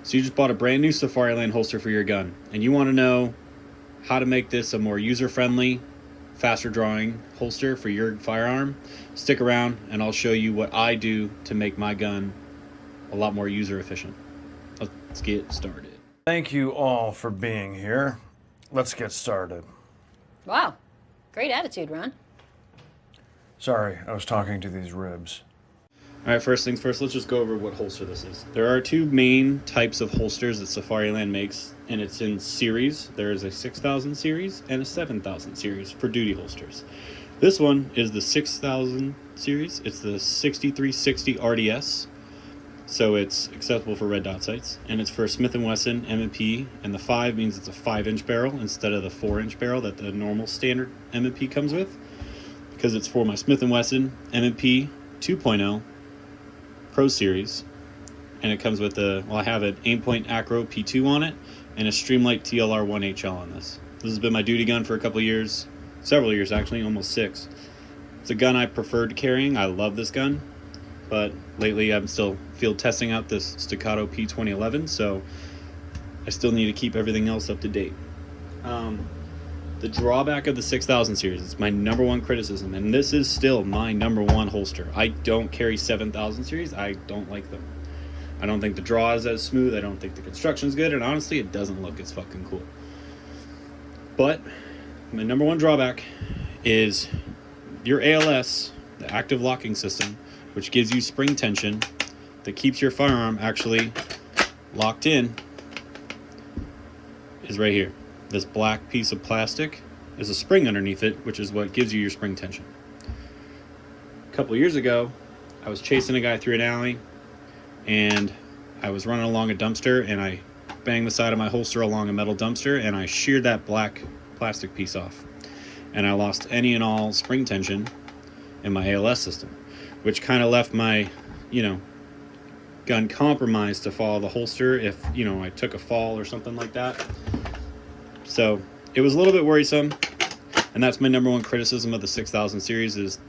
So you just bought a brand new Safariland holster for your gun, and you want to know how to make this a more user-friendly, faster drawing holster for your firearm. Stick around and I'll show you what I do to make my gun a lot more user efficient. Let's get started. Thank you all for being here. Let's get started. Wow, great attitude, Ron. Sorry, I was talking to these ribs. Alright, first things first, let's just go over what holster this is. There are two main types of holsters that Safariland makes, and it's in series. There is a 6000 series and a 7000 series for duty holsters. This one is the 6000 series. It's the 6360 RDS, so it's accessible for red dot sights, and it's for Smith & Wesson M&P, and the 5 means it's a 5-inch barrel instead of the 4-inch barrel that the normal standard M&P comes with, because it's for my Smith & Wesson M&P 2.0 Pro Series, and it comes with I have an Aimpoint Acro P2 on it and a Streamlight TLR 1HL on this. This has been my duty gun for a couple years, several years actually, almost 6. It's a gun I preferred carrying. I love this gun, but lately I'm still field testing out this Staccato P2011, so I still need to keep everything else up to date. The drawback of the 6000 series is my number one criticism, and this is still my number one holster. I don't carry 7000 series. I don't like them. I don't think the draw is as smooth. I don't think the construction is good, and honestly, it doesn't look as fucking cool. But my number one drawback is your ALS, the active locking system, which gives you spring tension that keeps your firearm actually locked in, is right here. This black piece of plastic is a spring underneath it, which is what gives you your spring tension. A couple years ago, I was chasing a guy through an alley, and I was running along a dumpster, and I banged the side of my holster along a metal dumpster, and I sheared that black plastic piece off. And I lost any and all spring tension in my ALS system, which kind of left my, gun compromised to follow the holster if, I took a fall or something like that. So it was a little bit worrisome, and that's my number one criticism of the 6000 series is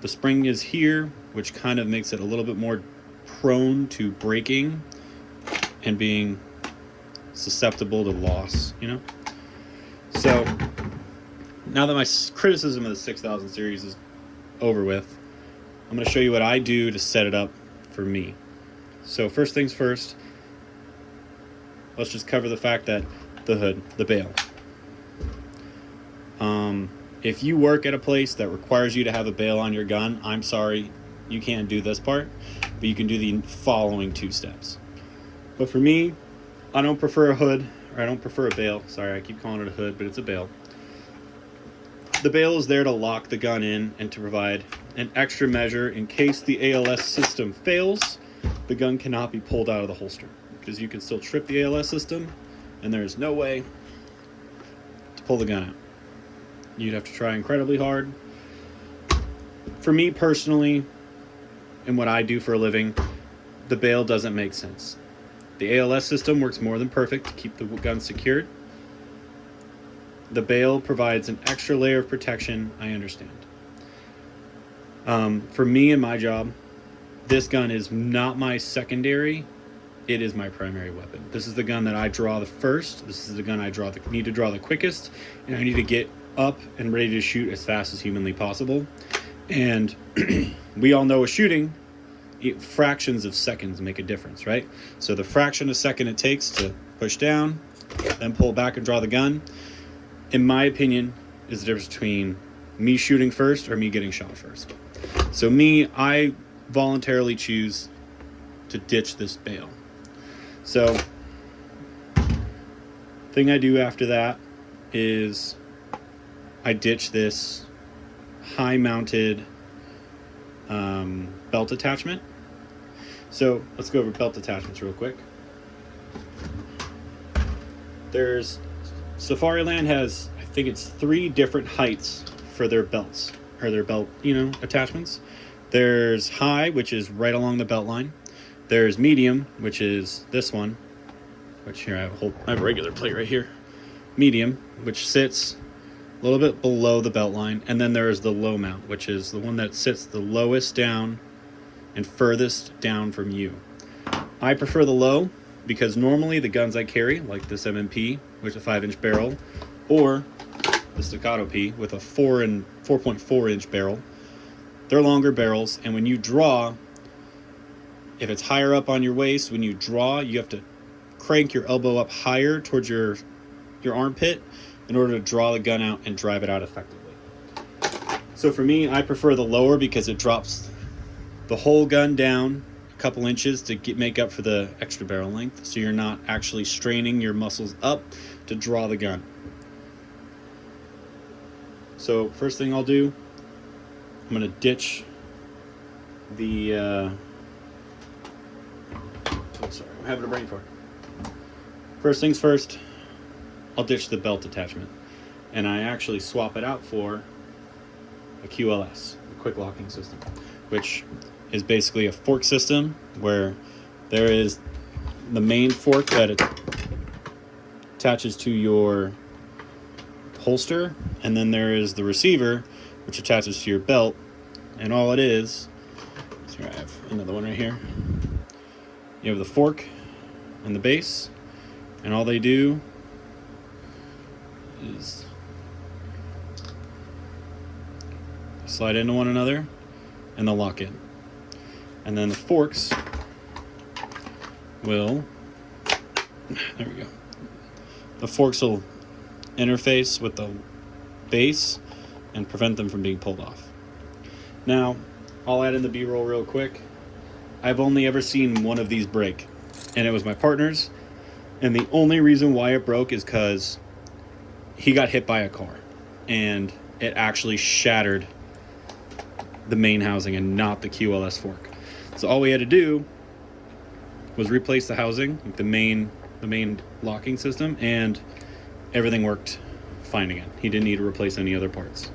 the spring is here, which kind of makes it a little bit more prone to breaking and being susceptible to loss, So now that my criticism of the 6000 series is over with, I'm going to show you what I do to set it up for me. So first things first, let's just cover the fact that the hood, the bail. If you work at a place that requires you to have a bail on your gun, I'm sorry, you can't do this part, but you can do the following 2 steps. But for me, I don't prefer a hood, or I don't prefer a bail. Sorry, I keep calling it a hood, but it's a bail. The bail is there to lock the gun in and to provide an extra measure in case the ALS system fails. The gun cannot be pulled out of the holster, because you can still trip the ALS system, and there's no way to pull the gun out. You'd have to try incredibly hard. For me personally, and what I do for a living, the bail doesn't make sense. The ALS system works more than perfect to keep the gun secured. The bail provides an extra layer of protection, I understand. For me and my job, this gun is not my secondary. It is my primary weapon. This is the gun that I draw the first. This is the gun I need to draw the quickest, and I need to get up and ready to shoot as fast as humanly possible. And we all know with shooting, fractions of seconds make a difference, right? So the fraction of a second it takes to push down, then pull back and draw the gun, in my opinion, is the difference between me shooting first or me getting shot first. So I voluntarily choose to ditch this bail. So thing I do after that is I ditch this high mounted belt attachment. So let's go over belt attachments real quick. Safariland has, I think it's 3 different heights for their belts, or their belt, attachments. There's high, which is right along the belt line. There's medium, which is this one, which here I have a regular plate right here. Medium, which sits a little bit below the belt line. And then there's the low mount, which is the one that sits the lowest down and furthest down from you. I prefer the low because normally the guns I carry, like this M&P with a 5-inch barrel, or the Staccato P with a 4.4 inch barrel, they're longer barrels, and when you draw, if it's higher up on your waist, when you draw, you have to crank your elbow up higher towards your armpit in order to draw the gun out and drive it out effectively. So for me, I prefer the lower because it drops the whole gun down a couple inches to make up for the extra barrel length, so you're not actually straining your muscles up to draw the gun. So first thing I'll do, I'm going to ditch the sorry, I'm having a brain fart. First things first, I'll ditch the belt attachment, and I actually swap it out for a QLS, a quick locking system, which is basically a fork system where there is the main fork that it attaches to your holster, and then there is the receiver which attaches to your belt, and all it is, so I have another one right here. You have the fork and the base, and all they do is slide into one another and they'll lock in. And then the forks will, there we go. The forks will interface with the base and prevent them from being pulled off. Now, I'll add in the B-roll real quick. I've only ever seen one of these break, and it was my partner's, and the only reason why it broke is because he got hit by a car, and it actually shattered the main housing and not the QLS fork. So all we had to do was replace the housing, the main locking system, and everything worked fine again. He didn't need to replace any other parts.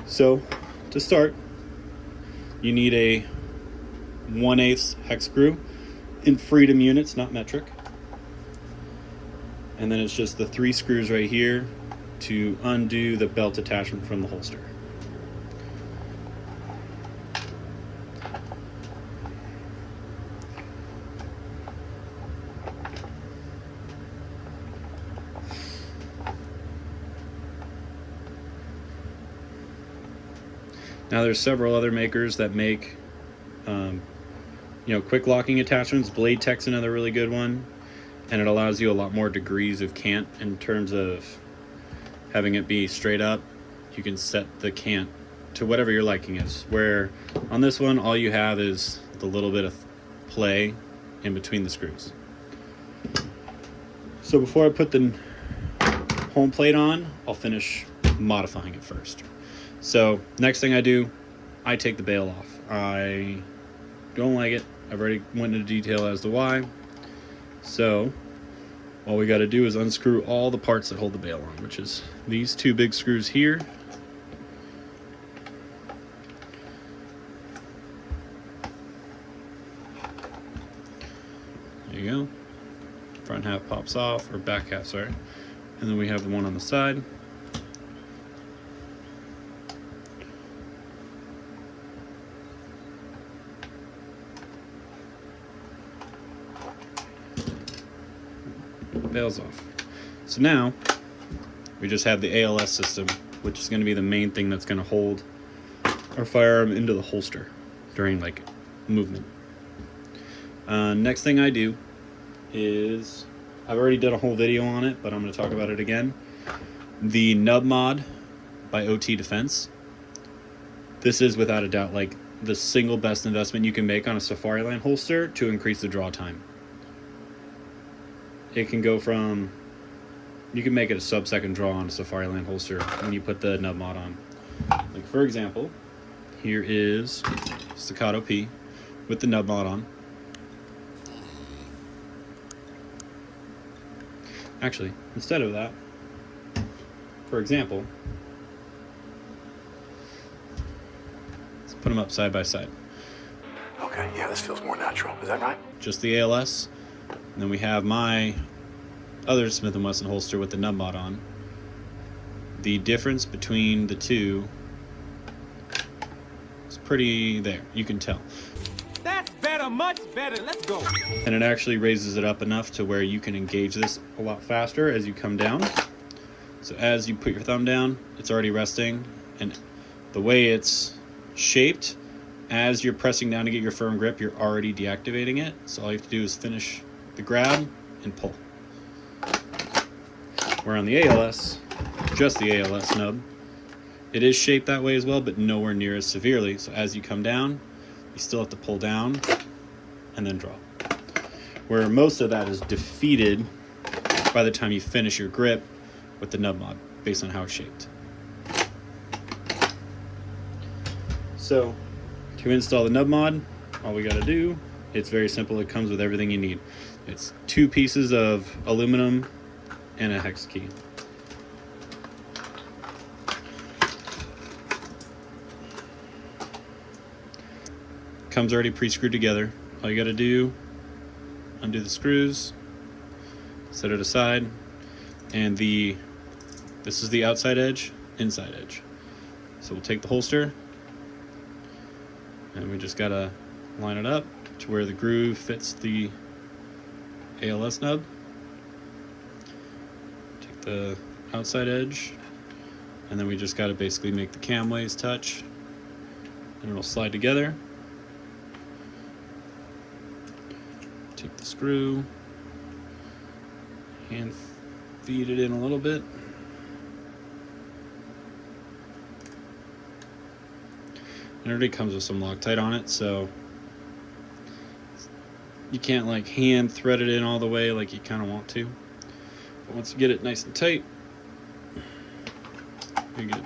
So to start, you need a 1/8 hex screw in freedom units, not metric. And then it's just the 3 screws right here to undo the belt attachment from the holster. Now there's several other makers that make quick locking attachments. Blade Tech's another really good one, and it allows you a lot more degrees of cant in terms of having it be straight up. You can set the cant to whatever your liking is, where on this one all you have is the little bit of play in between the screws. So before I put the home plate on, I'll finish modifying it first. So next thing I do, I take the bail off. I don't like it. I've already went into detail as to why. So all we got to do is unscrew all the parts that hold the bail on, which is these 2 big screws here. There you go. Front half pops off, or back half, sorry. And then we have the one on the side. Bails off. So now we just have the ALS system, which is going to be the main thing that's going to hold our firearm into the holster during movement. Next thing I do is, I've already done a whole video on it, but I'm going to talk about it again. The nub mod by OT Defense. This is without a doubt the single best investment you can make on a Safariland holster to increase the draw time. It can go from, you can make it a sub-second draw on a Safariland holster when you put the nub mod on. Like for example, here is Staccato P with the nub mod on. Actually, instead of that, for example, let's put them up side by side. Okay, yeah, this feels more natural. Is that right? Just the ALS. And then we have my other Smith & Wesson holster with the nub mod on. The difference between the two is pretty there. You can tell. That's better, much better. Let's go. And it actually raises it up enough to where you can engage this a lot faster as you come down. So as you put your thumb down, it's already resting, and the way it's shaped, as you're pressing down to get your firm grip, you're already deactivating it. So all you have to do is finish the grab and pull. Where on the ALS, just the ALS nub, it is shaped that way as well, but nowhere near as severely. So as you come down, you still have to pull down and then draw. Where most of that is defeated by the time you finish your grip with the nub mod, based on how it's shaped. So to install the nub mod, all we gotta do, it's very simple. It comes with everything you need. It's 2 pieces of aluminum and a hex key. Comes already pre-screwed together. All you gotta do, undo the screws, set it aside, and this is the outside edge, inside edge. So we'll take the holster, and we just gotta line it up to where the groove fits the ALS nub. Take the outside edge, and then we just gotta basically make the camways touch, and it'll slide together. Take the screw, hand feed it in a little bit. It already comes with some Loctite on it, so you can't like hand thread it in all the way like you kind of want to. But once you get it nice and tight, you're good.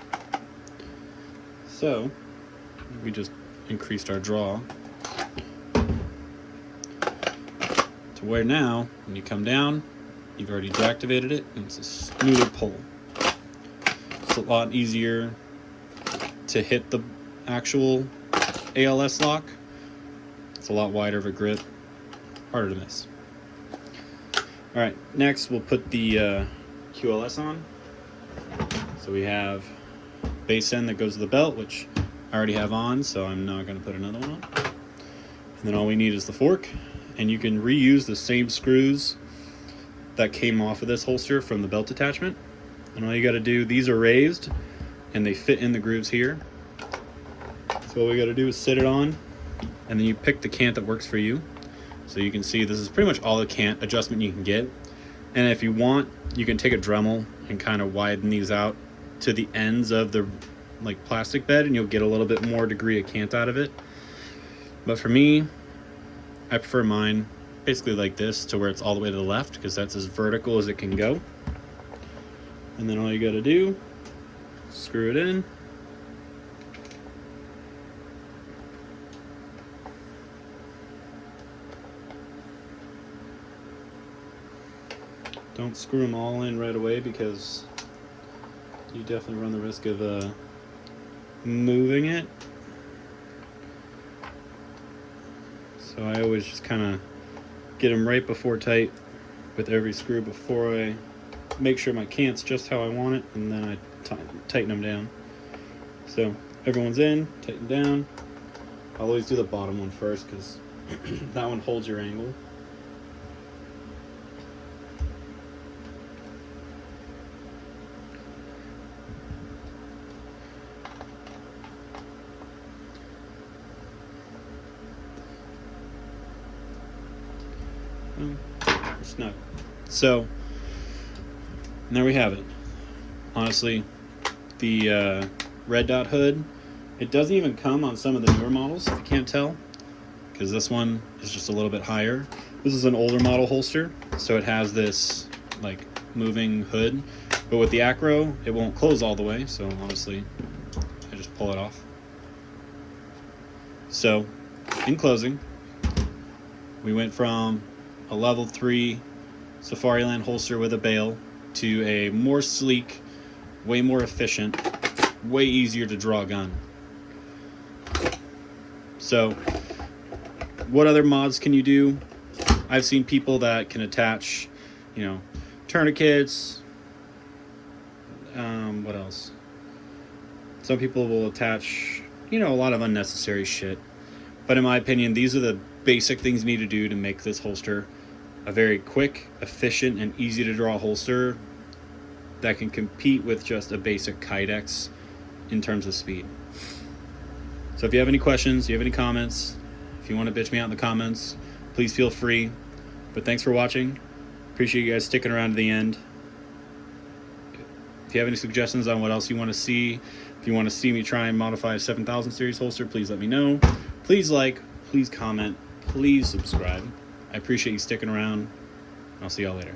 So we just increased our draw to where now, when you come down, you've already deactivated it, and it's a smoother pull. It's a lot easier to hit the actual ALS lock. It's a lot wider of a grip, harder to miss. All right, next we'll put the QLS on. So we have base end that goes to the belt, which I already have on, so I'm not going to put another one on. And then all we need is the fork, and you can reuse the same screws that came off of this holster from the belt attachment. And all you got to do, these are raised and they fit in the grooves here. So all we got to do is sit it on, and then you pick the cant that works for you. So you can see this is pretty much all the cant adjustment you can get. And if you want, you can take a Dremel and kind of widen these out to the ends of the like plastic bed, and you'll get a little bit more degree of cant out of it. But for me, I prefer mine basically like this, to where it's all the way to the left, because that's as vertical as it can go. And then all you got to do, screw it in. Don't screw them all in right away, because you definitely run the risk of moving it. So I always just kind of get them right before tight with every screw before I make sure my cant's just how I want it, and then I tighten them down. So everyone's in, tighten down. I'll always do the bottom one first, because that one holds your angle. Snug. So, and there we have it. Honestly, the red dot hood, it doesn't even come on some of the newer models, if you can't tell, because this one is just a little bit higher. This is an older model holster, so it has this like moving hood, but with the Acro, it won't close all the way, so honestly, I just pull it off. So, in closing, we went from a level 3 Safariland holster with a bail to a more sleek, way more efficient, way easier to draw gun. So what other mods can you do? I've seen people that can attach, you know, tourniquets. What else? Some people will attach, you know, a lot of unnecessary shit. But in my opinion, these are the basic things you need to do to make this holster a very quick, efficient, and easy to draw holster that can compete with just a basic Kydex in terms of speed. So if you have any questions, you have any comments, if you want to bitch me out in the comments, please feel free. But thanks for watching. Appreciate you guys sticking around to the end. If you have any suggestions on what else you want to see, if you want to see me try and modify a 7000 series holster, please let me know. Please like, please comment, please subscribe. I appreciate you sticking around. I'll see y'all later.